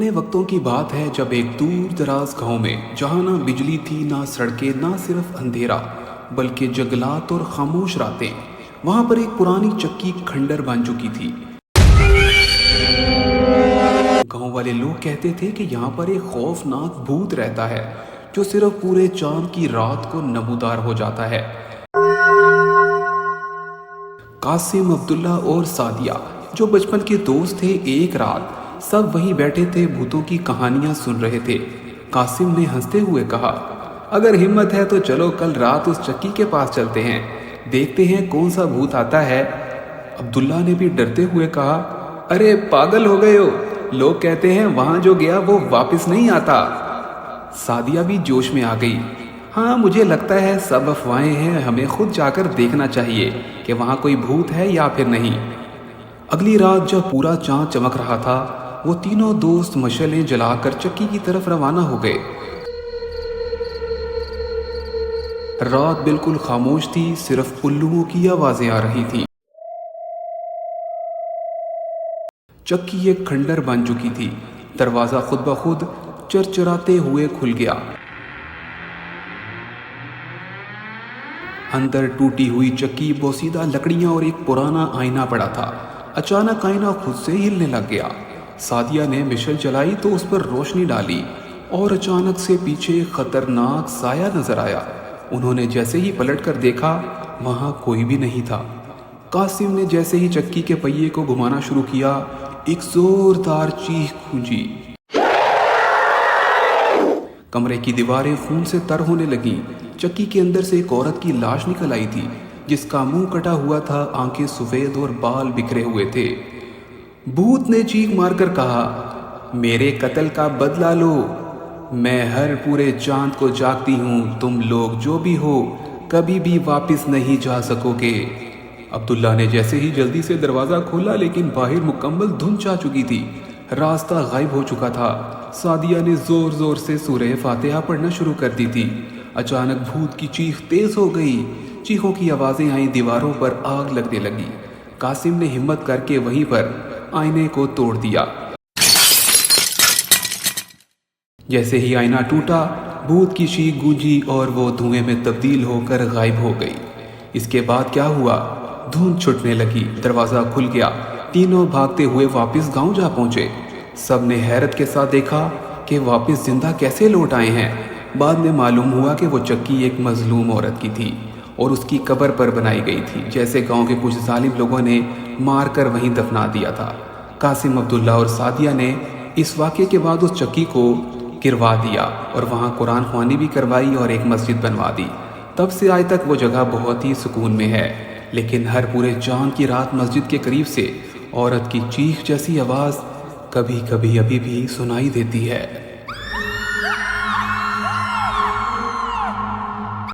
पुराने वक्तों की बात है जब एक दूर दराज गांव में जहां ना बिजली थी ना सड़कें ना सिर्फ अंधेरा बल्कि जंगलात और खामोश रातें, वहां पर एक पुरानी चक्की खंडर बन चुकी थी। गांव वाले लोग कहते थे कि यहाँ पर एक खौफनाक भूत रहता है जो सिर्फ पूरे चांद की रात को नमूदार हो जाता है। कासिम, अब्दुल्ला और सादिया जो बचपन के दोस्त थे, एक रात सब वहीं बैठे थे, भूतों की कहानियां सुन रहे थे। कासिम ने हंसते हुए कहा, अगर हिम्मत है तो चलो कल रात उस चक्की के पास चलते हैं, देखते हैं कौन सा भूत आता है। अब्दुल्ला ने भी डरते हुए कहा, अरे पागल हो गए हो, लोग कहते हैं वहां जो गया वो वापस नहीं आता। सादिया भी जोश में आ गई, हाँ मुझे लगता है सब अफवाहें हैं, हमें खुद जाकर देखना चाहिए कि वहाँ कोई भूत है या फिर नहीं। अगली रात जब पूरा चांद चमक रहा था, वो तीनों दोस्त मशालें जलाकर चक्की की तरफ रवाना हो गए। रात बिल्कुल खामोश थी, सिर्फ उल्लुओं की आवाजें आ रही थी। चक्की एक खंडर बन चुकी थी, दरवाजा खुद ब खुद चरचराते हुए खुल गया। अंदर टूटी हुई चक्की, बोसीदा लकड़ियां और एक पुराना आईना पड़ा था। अचानक आईना खुद से हिलने लग गया। सादिया ने मिशल जलाई तो उस पर रोशनी डाली और अचानक से पीछे एक खतरनाक साया नजर आया। उन्होंने जैसे ही पलट कर देखा, वहां कोई भी नहीं था। कासिम ने जैसे ही चक्की के पहिए को घुमाना शुरू किया, एक जोरदार चीख गूंजी। कमरे की दीवारें खून से तर होने लगीं। चक्की के अंदर से एक औरत की लाश निकल आई थी, जिसका मुंह कटा हुआ था, आंखें सफेद और बाल बिखरे हुए थे। भूत ने चीख मारकर कहा, मेरे कत्ल का बदला लो, मैं हर पूरे चांद को जागती हूँ, तुम लोग जो भी हो कभी भी वापस नहीं जा सकोगे। अब्दुल्ला ने जैसे ही जल्दी से दरवाज़ा खोला, लेकिन बाहर मुकम्मल धुंध छा चुकी थी, रास्ता गायब हो चुका था। सादिया ने जोर जोर से सूरह फातिहा पढ़ना शुरू कर दी थी। अचानक भूत की चीख तेज हो गई, चीखों की आवाज़ें आई, दीवारों पर आग लगने लगी। कासिम ने हिम्मत करके वहीं पर आईने को तोड़ दिया। जैसे ही आईना टूटा, भूत की चीख गूंजी और वो धुएं में तब्दील होकर गायब हो गई। इसके बाद क्या हुआ, धुंध छुटने लगी, दरवाज़ा खुल गया, तीनों भागते हुए वापस गांव जा पहुंचे। सब ने हैरत के साथ देखा कि वापस जिंदा कैसे लौट आए हैं। बाद में मालूम हुआ कि वो चक्की एक मजलूम औरत की थी और उसकी कब्र पर बनाई गई थी, जैसे गांव के कुछ जालिम लोगों ने मार कर वहीं दफना दिया था। कासिम, अब्दुल्ला और सादिया ने इस वाक़े के बाद उस चक्की को गिरवा दिया और वहाँ कुरान ख्वानी भी करवाई और एक मस्जिद बनवा दी। तब से आज तक वो जगह बहुत ही सुकून में है, लेकिन हर पूरे चांद की रात मस्जिद के करीब से औरत की चीख जैसी आवाज़ कभी कभी अभी भी सुनाई देती है।